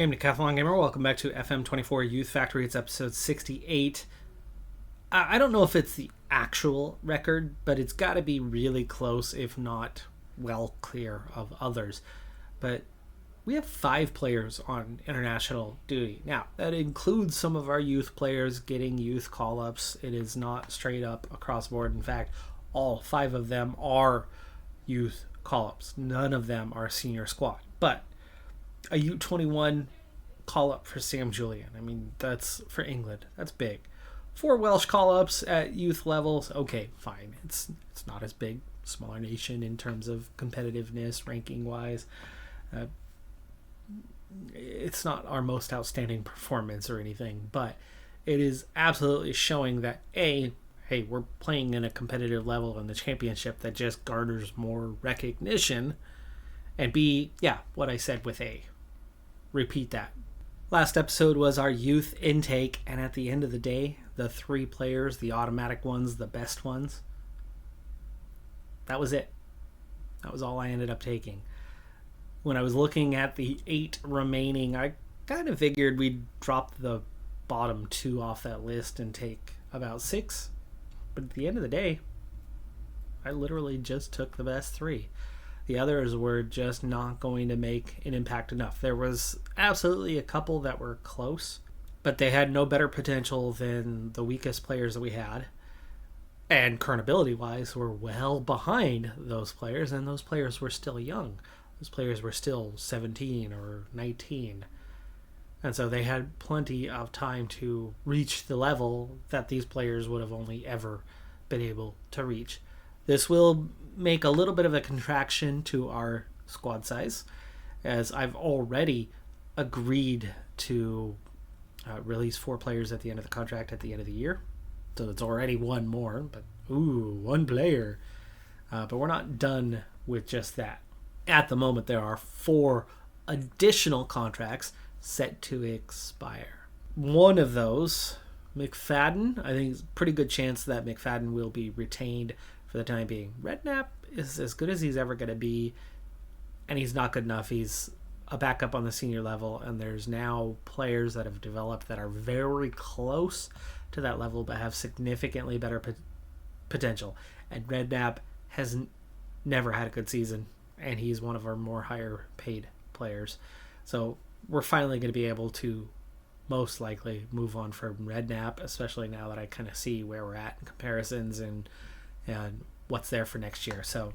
Hey, I'm Decathlon Gamer. Welcome back to FM24 Youth Factory. It's episode 68. I don't know if it's the actual record, but it's got to be really close, if not well clear of others. But we have 5 players on international duty. Now, that includes some of our youth players getting youth call-ups. It is not straight up across the board. In fact, all 5 of them are youth call-ups. None of them are senior squad. But a U21 call-up for Sam Julian. I mean, that's for England. That's big. 4 Welsh call-ups at youth levels. Okay, fine. It's not as big. Smaller nation in terms of competitiveness, ranking-wise. It's not our most outstanding performance or anything, but it is absolutely showing that A, hey, we're playing in a competitive level in the championship that just garners more recognition, and B, yeah, what I said with A. Repeat that. Last episode was our youth intake, and at the end of the day, the 3 players, the automatic ones, the best ones, that was it. That was all I ended up taking. When I was looking at the 8 remaining, I kind of figured we'd drop the bottom 2 off that list and take about 6. But at the end of the day, I literally just took the best 3. The others were just not going to make an impact enough. There was absolutely a couple that were close, but they had no better potential than the weakest players that we had. And current ability-wise, were well behind those players, and those players were still young. Those players were still 17 or 19. And so they had plenty of time to reach the level that these players would have only ever been able to reach. This will make a little bit of a contraction to our squad size, as I've already agreed to release 4 players at the end of the contract at the end of the year. So it's already 1 more, but 1 player. But we're not done with just that. At the moment, there are 4 additional contracts set to expire. One of those, McFadden, I think it's a pretty good chance that McFadden will be retained for the time being. Redknapp is as good as he's ever going to be, and he's not good enough. He's a backup on the senior level, and there's now players that have developed that are very close to that level but have significantly better potential. And Redknapp has never had a good season, and he's one of our more higher paid players. So we're finally going to be able to most likely move on from Redknapp, especially now that I kind of see where we're at in comparisons and what's there for next year. So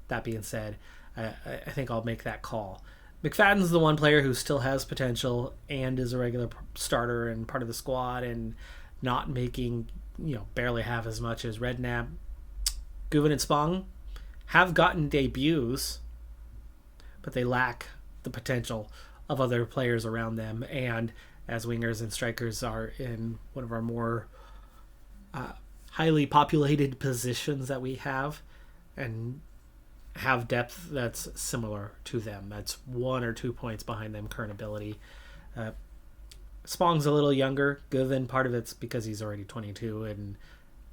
that being said, I think I'll make that call. McFadden's the one player who still has potential and is a regular starter and part of the squad and not making, barely half as much as Redknapp. Guven and Spong have gotten debuts, but they lack the potential of other players around them, and as wingers and strikers are in one of our more highly populated positions that we have, and have depth that's similar to them. That's 1 or 2 points behind them current ability. Spong's a little younger. Guven, part of it's because he's already 22 and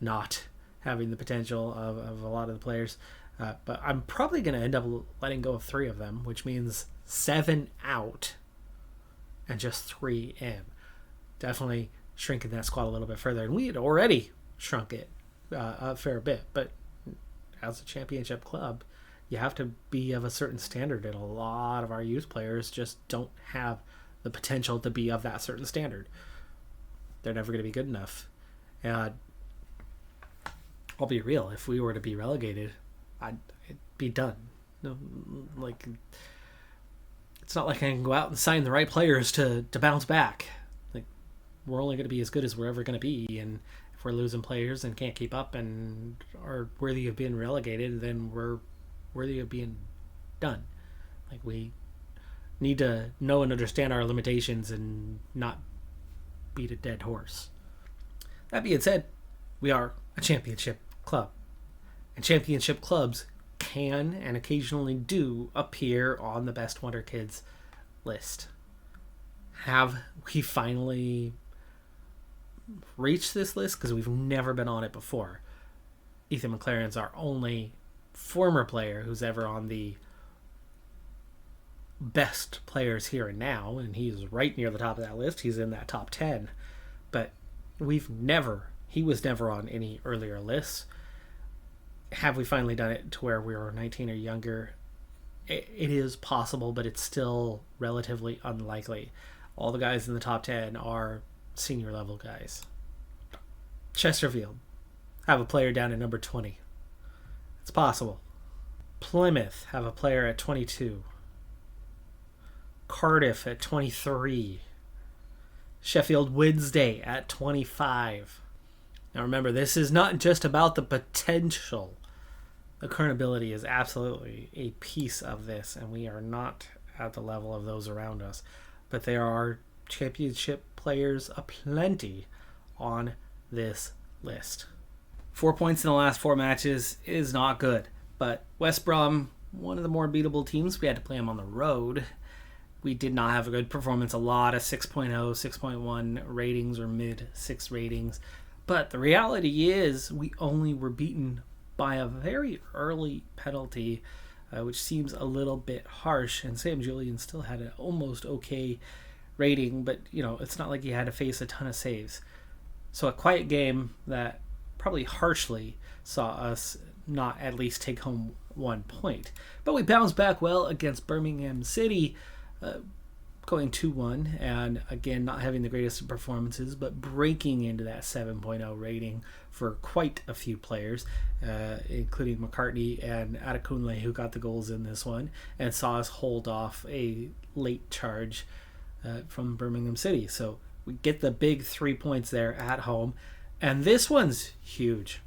not having the potential of a lot of the players. But I'm probably going to end up letting go of 3 of them, which means 7 out and just 3 in. Definitely shrinking that squad a little bit further. And we had already shrunk it a fair bit. But as a championship club, you have to be of a certain standard, and a lot of our youth players just don't have the potential to be of that certain standard. They're never going to be good enough. And I'll be real, if we were to be relegated, I'd be done. No, like, it's not like I can go out and sign the right players to bounce back. Like, we're only going to be as good as we're ever going to be, and if we're losing players and can't keep up and are worthy of being relegated, then we're worthy of being done. Like, we need to know and understand our limitations and not beat a dead horse. That being said, we are a championship club, and championship clubs can and occasionally do appear on the Best Wonder Kids list. Have we finally reached this list? Because we've never been on it before. Ethan McLaren's our only former player who's ever on the best players here and now, and he's right near the top of that list. He's in that top 10. But he was never on any earlier lists. Have we finally done it to where we were 19 or younger? It is possible, but it's still relatively unlikely. All the guys in the top 10 are senior level guys. Chesterfield have a player down at number 20. It's possible. Plymouth have a player at 22. Cardiff at 23. Sheffield Wednesday at 25. Now remember, this is not just about the potential. The current ability is absolutely a piece of this, and we are not at the level of those around us. But there are championship players aplenty on this list. 4 points in the last 4 matches is not good, but West Brom, one of the more beatable teams, we had to play them on the road. We did not have a good performance, a lot of 6.0, 6.1 ratings or mid-6 ratings. But the reality is we only were beaten by a very early penalty, which seems a little bit harsh. And Sam Julian still had an almost okay rating, but it's not like he had to face a ton of saves. So a quiet game that probably harshly saw us not at least take home 1 point. But we bounced back well against Birmingham City, going 2-1, and again not having the greatest of performances, but breaking into that 7.0 rating for quite a few players, including McCartney and Adekunle, who got the goals in this one, and saw us hold off a late charge from Birmingham City. So we get the big 3 points there at home, and this one's huge.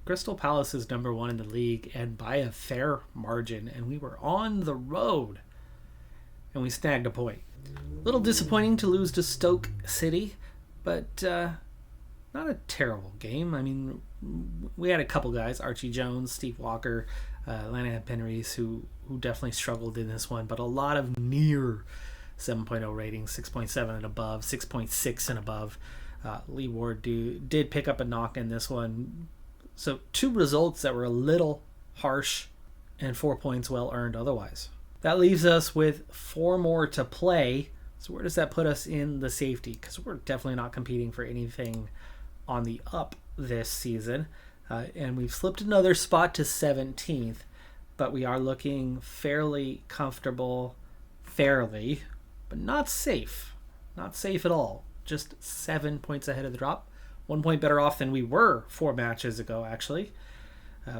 Crystal Palace is number 1 in the league, and by a fair margin, and we were on the road, and we snagged a point. A little disappointing to lose to Stoke City, but not a terrible game. I mean, we had a couple guys, Archie Jones, Steve Walker, Lana Penrys, who definitely struggled in this one, but a lot of near 7.0 ratings, 6.7 and above, 6.6 and above. Lee Ward did pick up a knock in this one. So 2 results that were a little harsh and 4 points well earned otherwise. That leaves us with 4 more to play. So where does that put us in the safety? Because we're definitely not competing for anything on the up this season. And we've slipped another spot to 17th. But we are looking fairly comfortable, but not safe. Not safe at all. Just 7 points ahead of the drop. 1 point better off than we were 4 matches ago, actually.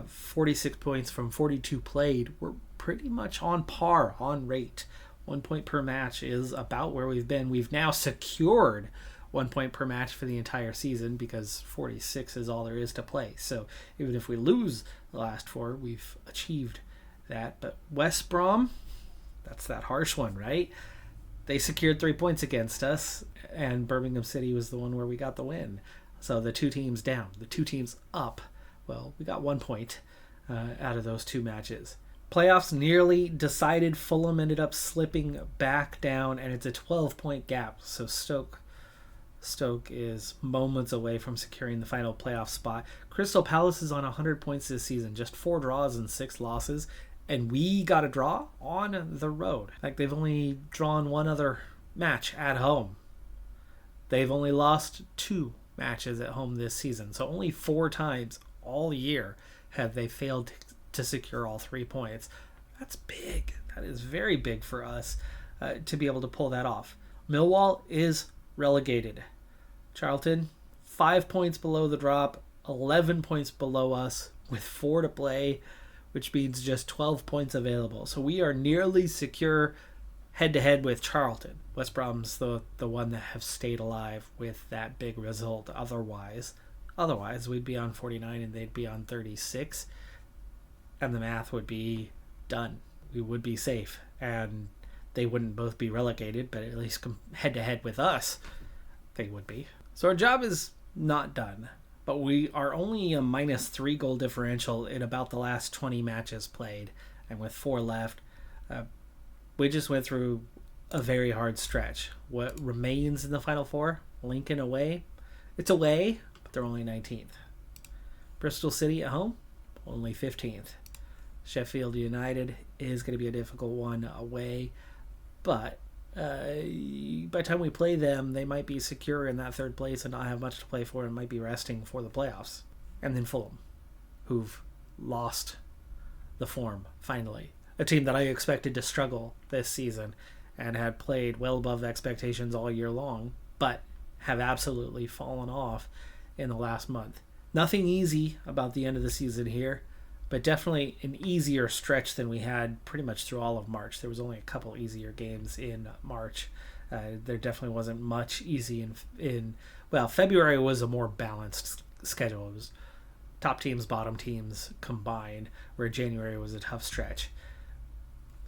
46 points from 42 played. We're pretty much on par, on rate. 1 point per match is about where we've been. We've now secured 1 point per match for the entire season because 46 is all there is to play. So even if we lose the last 4, we've achieved that. But West Brom, that's that harsh one, right? They secured 3 points against us, and Birmingham City was the one where we got the win. So the 2 teams down, the 2 teams up. Well, we got 1 point out of those 2 matches. Playoffs nearly decided. Fulham ended up slipping back down, and it's a 12-point gap. So Stoke is moments away from securing the final playoff spot. Crystal Palace is on 100 points this season, just 4 draws and 6 losses, and we got a draw on the road. Like, they've only drawn 1 other match at home. They've only lost 2 matches at home this season, so only 4 times all year have they failed to secure all 3 points. That's big. That is very big for us to be able to pull that off. Millwall is relegated. Charlton, 5 points below the drop, 11 points below us with 4 to play, which means just 12 points available. So we are nearly secure head-to-head with Charlton. West Brom's the one that have stayed alive with that big result. Otherwise, we'd be on 49 and they'd be on 36. And the math would be done. We would be safe. And they wouldn't both be relegated, but at least head-to-head with us, they would be. So our job is not done. But we are only a -3 goal differential in about the last 20 matches played. And with 4 left, we just went through a very hard stretch. What remains in the Final 4? Lincoln away. It's away, but they're only 19th. Bristol City at home, only 15th. Sheffield United is going to be a difficult one away. But by the time we play them, they might be secure in that third place and not have much to play for and might be resting for the playoffs. And then Fulham, who've lost the form, finally. A team that I expected to struggle this season and had played well above expectations all year long, but have absolutely fallen off in the last month. Nothing easy about the end of the season here, but definitely an easier stretch than we had pretty much through all of March. There was only a couple easier games in March. There definitely wasn't much easy well, February was a more balanced schedule. It was top teams, bottom teams combined, where January was a tough stretch.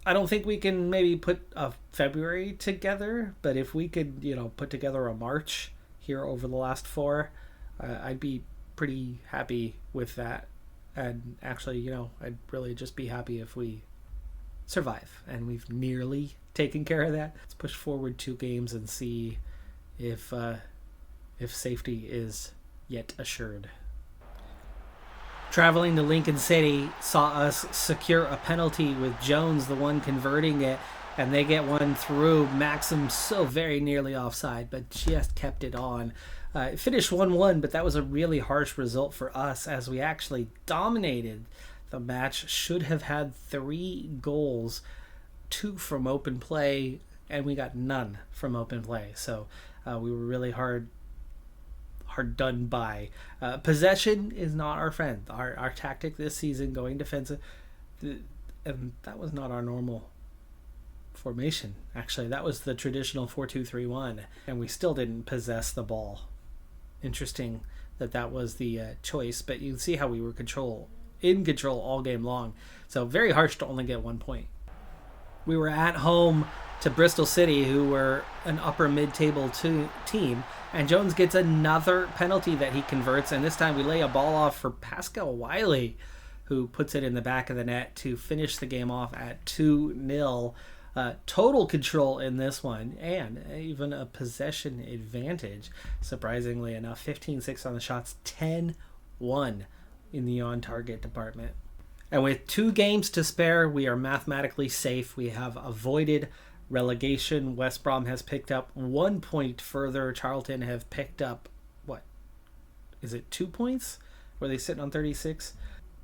I don't think we can maybe put a February together, but if we could, put together a March here over the last 4, I'd be pretty happy with that. And actually, I'd really just be happy if we survive. And we've nearly taken care of that. Let's push forward 2 games and see if safety is yet assured. Traveling to Lincoln City saw us secure a penalty with Jones, the one converting it, and they get one through. Maxim so very nearly offside, but just kept it on. It finished 1-1, but that was a really harsh result for us as we actually dominated the match. Should have had 3 goals, 2 from open play, and we got none from open play. So we were really hard done by. Possession is not our friend. Our tactic this season, going defensive, and that was not our normal formation. Actually, that was the traditional 4-2-3-1, and we still didn't possess the ball. Interesting that was the choice, but you can see how we were in control all game long. So very harsh to only get 1 point. We were at home to Bristol City, who were an upper mid-table team, and Jones gets another penalty that he converts, and this time we lay a ball off for Pascal Wiley, who puts it in the back of the net to finish the game off at 2-0. Total control in this one, and even a possession advantage, surprisingly enough. 15-6 on the shots, 10-1 in the on-target department. And with 2 games to spare, we are mathematically safe. We have avoided relegation. West Brom has picked up 1 point further. Charlton have picked up, 2 points? Were they sitting on 36?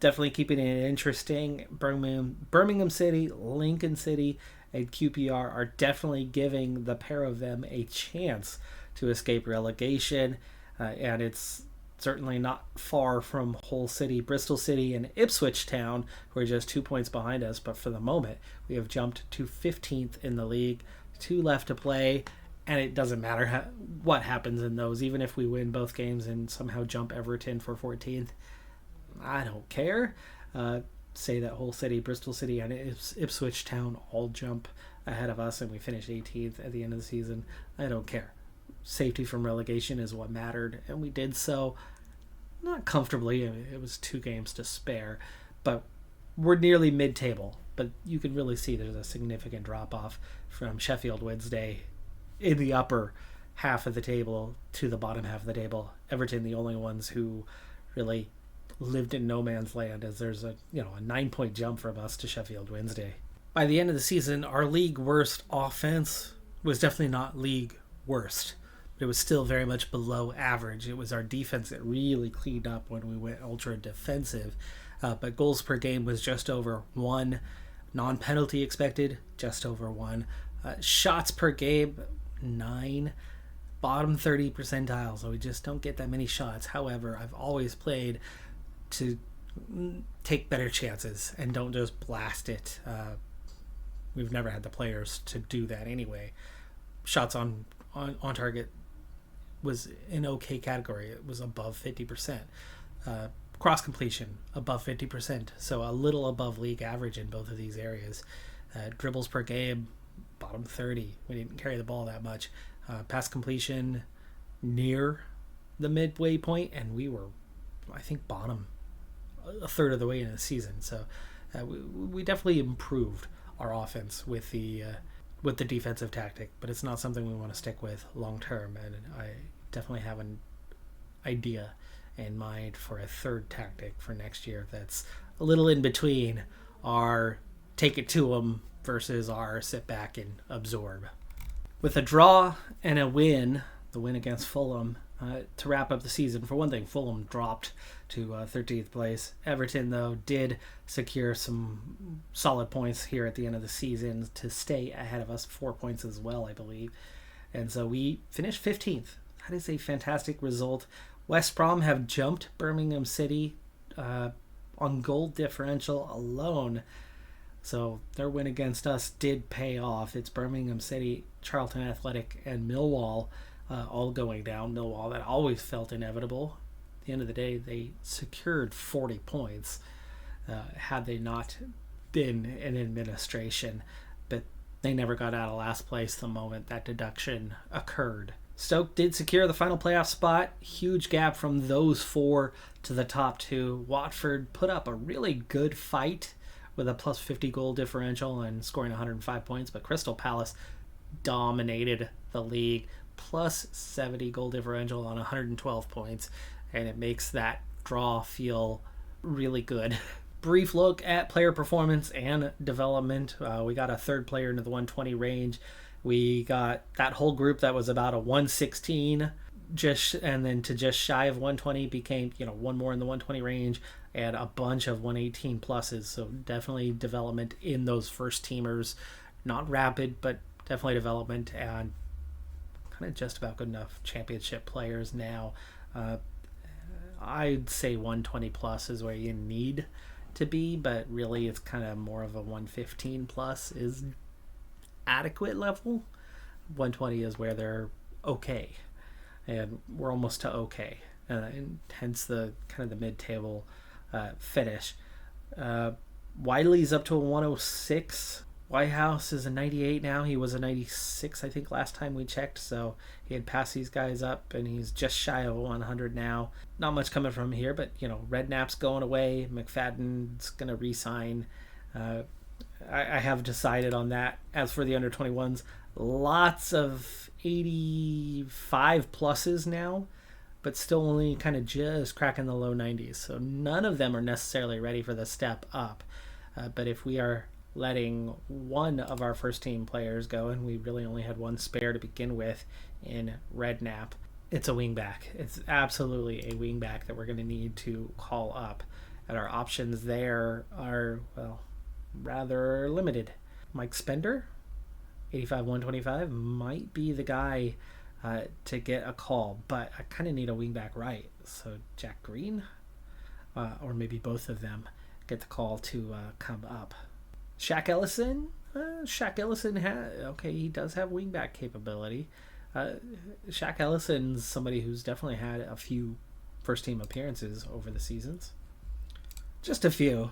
Definitely keeping it interesting. Birmingham City, Lincoln City, and QPR are definitely giving the pair of them a chance to escape relegation. And it's certainly not far from Hull City, Bristol City, and Ipswich Town, who are just 2 points behind us. But for the moment, we have jumped to 15th in the league. 2 left to play, and it doesn't matter what happens in those. Even if we win both games and somehow jump Everton for 14th, I don't care. Say that Hull City, Bristol City, and Ipswich Town all jump ahead of us, and we finish 18th at the end of the season. I don't care. Safety from relegation is what mattered, and we did so. Not comfortably. It was 2 games to spare, but we're nearly mid-table. But you can really see there's a significant drop-off from Sheffield Wednesday in the upper half of the table to the bottom half of the table. Everton, the only ones who really lived in no man's land, as there's a 9-point jump from us to Sheffield Wednesday. By the end of the season, our league worst offense was definitely not league worst. It was still very much below average. It was our defense that really cleaned up when we went ultra defensive. But goals per game was just over 1. Non-penalty expected, just over 1. Shots per game, 9. Bottom 30 percentile, so we just don't get that many shots. However, I've always played to take better chances and don't just blast it. We've never had the players to do that anyway. Shots on target was an okay category. It was above 50%. Cross completion above 50%, so a little above league average in both of these areas. Dribbles per game, bottom 30. We didn't carry the ball that much. Pass completion near the midway point, and we were, I think, bottom a third of the way in the season. So we definitely improved our offense with the defensive tactic, but it's not something we want to stick with long term. And I definitely have an idea in mind for a third tactic for next year that's a little in between our take it to them versus our sit back and absorb. With a draw and a win, the win against Fulham, to wrap up the season. For one thing, Fulham dropped to 13th place. Everton, though, did secure some solid points here at the end of the season to stay ahead of us, 4 points as well, I believe. And so we finished 15th. That is a fantastic result. West Brom have jumped Birmingham City on goal differential alone. So their win against us did pay off. It's Birmingham City, Charlton Athletic, and Millwall all going down. Millwall, that always felt inevitable. At the end of the day, they secured 40 points had they not been in administration. But they never got out of last place the moment that deduction occurred. Stoke did secure the final playoff spot. Huge gap from those four to the top two. Watford put up a really good fight with a plus 50 goal differential and scoring 105 points, but Crystal Palace dominated the league, plus 70 goal differential on 112 points, and it makes that draw feel really good. Brief look at player performance and development. We got a third player into the 120 range. We got that whole group that was about a 116, and then to just shy of 120 became, one more in the 120 range, and a bunch of 118 pluses. So definitely development in those first teamers. Not rapid, but definitely development, and kind of just about good enough championship players now. I'd say 120 plus is where you need to be, but really it's kind of more of a 115 plus is adequate level. 120 is where they're okay, and we're almost to okay, and hence the kind of the mid-table finish. Wiley's up to a 106. Whitehouse is a 98 now. He was a 96, I think, last time we checked, so he had passed these guys up, and he's just shy of 100 now. Not much coming from here, but, Redknapp's going away. McFadden's going to re-sign. I have decided on that. As for the under-21s, lots of 85 pluses now, but still only kind of just cracking the low 90s. So none of them are necessarily ready for the step up. But if we are letting one of our first team players go, and we really only had one spare to begin with in Redknapp, it's a wingback. It's absolutely a wingback that we're going to need to call up. And our options there are, rather limited. Mike Spender, 85-125, might be the guy to get a call, but I kind of need a wingback right. So Jack Green, or maybe both of them, get the call to come up. Shaq Ellison, he does have wingback capability. Shaq Ellison's somebody who's definitely had a few first team appearances over the seasons. Just a few.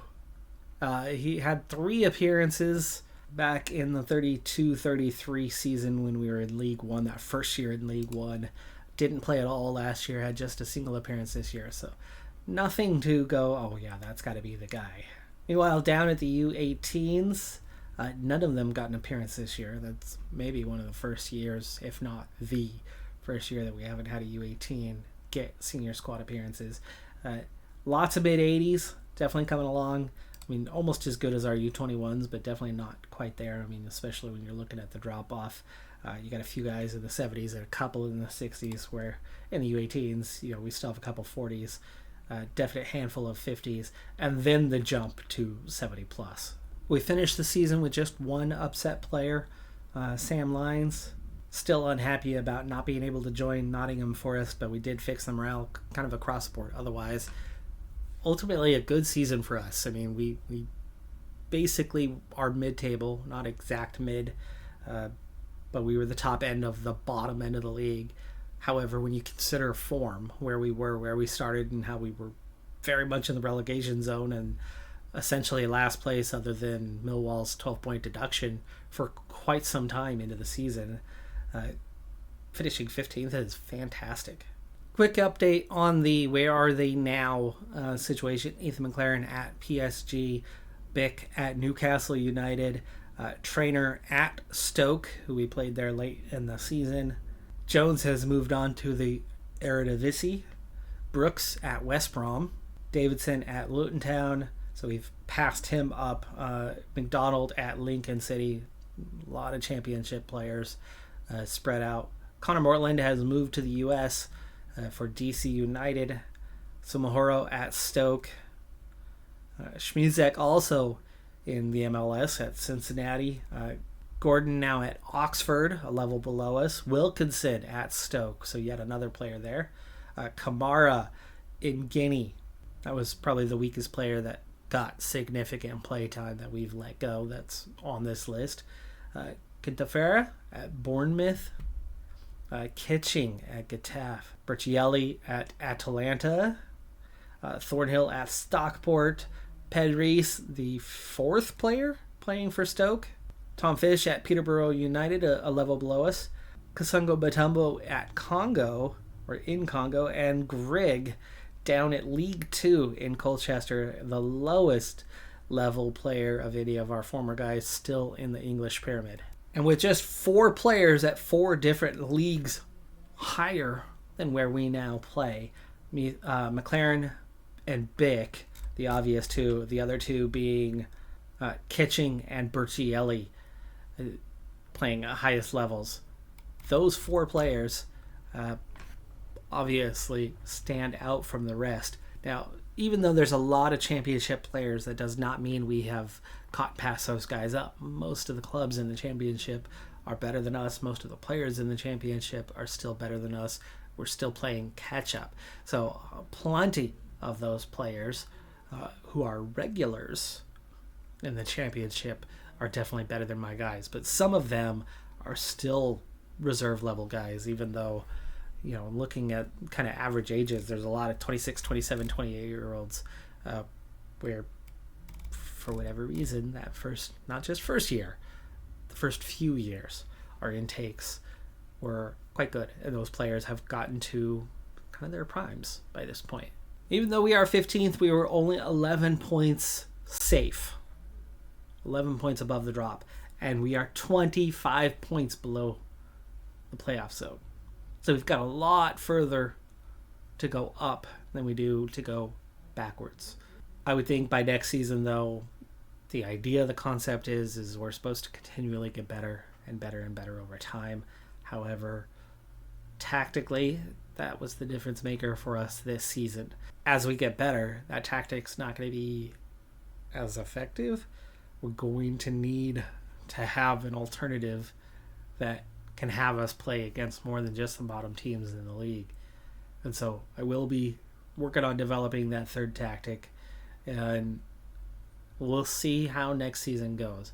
He had 3 appearances back in the 32-33 season when we were in League One, that first year in League One. Didn't play at all last year, had just a single appearance this year. So nothing to go, oh yeah, that's got to be the guy. Meanwhile, down at the U18s, none of them got an appearance this year. That's maybe one of the first years, if not the first year, that we haven't had a U18 get senior squad appearances. Lots of mid-80s, definitely coming along. I mean, almost as good as our U21s, but definitely not quite there. I mean, especially when you're looking at the drop-off. You got a few guys in the 70s and a couple in the 60s, where in the U18s, we still have a couple 40s. Definite handful of 50s, and then the jump to 70 plus. We finished the season with just one upset player, Sam Lyons. Still unhappy about not being able to join Nottingham Forest, but we did fix the morale kind of across the board. Otherwise, ultimately a good season for us. I mean, we basically are mid-table, not exact mid, but we were the top end of the bottom end of the league. However, when you consider form, where we started, and how we were very much in the relegation zone and essentially last place other than Millwall's 12-point deduction for quite some time into the season, finishing 15th is fantastic. Quick update on the where are they now situation. Ethan McLaren at PSG, Bick at Newcastle United, Trainer at Stoke, who we played there late in the season. Jones has moved on to the Eredivisie. Brooks at West Brom. Davidson at Luton Town. So we've passed him up. McDonald at Lincoln City, a lot of championship players spread out. Connor Mortland has moved to the U.S. For DC United. Sumahoro at Stoke. Schmizek also in the MLS at Cincinnati. Gordon now at Oxford, a level below us. Wilkinson at Stoke, so yet another player there. Kamara in Guinea. That was probably the weakest player that got significant play time that we've let go that's on this list. Kintafera at Bournemouth. Kitching at Getafe. Berchielli at Atalanta. Thornhill at Stockport. Pedris, the fourth player playing for Stoke. Tom Fish at Peterborough United, a level below us. Kasungo Batumbo at Congo, or in Congo. And Grigg down at League 2 in Colchester, the lowest level player of any of our former guys still in the English pyramid. And with just 4 players at 4 different leagues higher than where we now play, McLaren and Bick, the obvious two, the other two being Kitching and Berchielli, playing at highest levels. Those 4 players obviously stand out from the rest. Now, even though there's a lot of championship players, that does not mean we have caught past those guys up. Most of the clubs in the championship are better than us. Most of the players in the championship are still better than us. We're still playing catch up. So plenty of those players who are regulars in the championship are definitely better than my guys. But some of them are still reserve level guys, even though, you know, looking at kind of average ages, there's a lot of 26, 27, 28-year-olds where, for whatever reason, that first, not just first year, the first few years, our intakes were quite good. And those players have gotten to kind of their primes by this point. Even though we are 15th, we were only 11 points safe. 11 points above the drop. And we are 25 points below the playoff zone. So we've got a lot further to go up than we do to go backwards. I would think by next season, though, the idea, the concept is we're supposed to continually get better and better and better over time. However, tactically, that was the difference maker for us this season. As we get better, that tactic's not going to be as effective. We're going to need to have an alternative that can have us play against more than just the bottom teams in the league. And so I will be working on developing that third tactic, and we'll see how next season goes.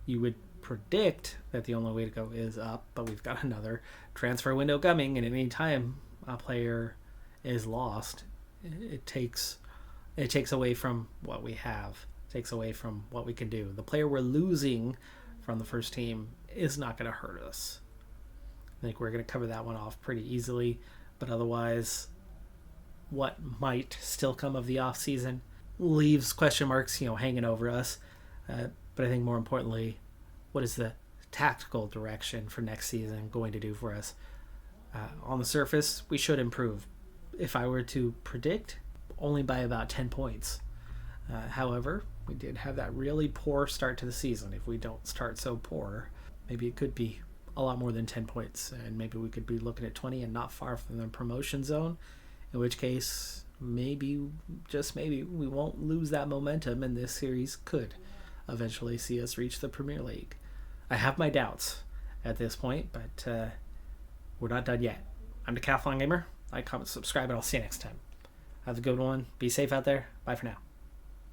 You would predict that the only way to go is up, but we've got another transfer window coming, and at any time a player is lost, it takes away from what we have. It takes away from what we can do. The player we're losing from the first team is not going to hurt us. I think we're going to cover that one off pretty easily, but otherwise, what might still come of the off season leaves question marks, hanging over us. But I think more importantly, what is the tactical direction for next season going to do for us? On the surface, we should improve. If I were to predict, only by about 10 points. However, we did have that really poor start to the season. If we don't start so poor, maybe it could be a lot more than 10 points, and maybe we could be looking at 20 and not far from the promotion zone, in which case maybe, just maybe, we won't lose that momentum, and this series could eventually see us reach the Premier League. I have my doubts at this point, but we're not done yet. I'm Decathlon Gamer. Like, comment, subscribe, and I'll see you next time. Have a good one. Be safe out there. Bye for now.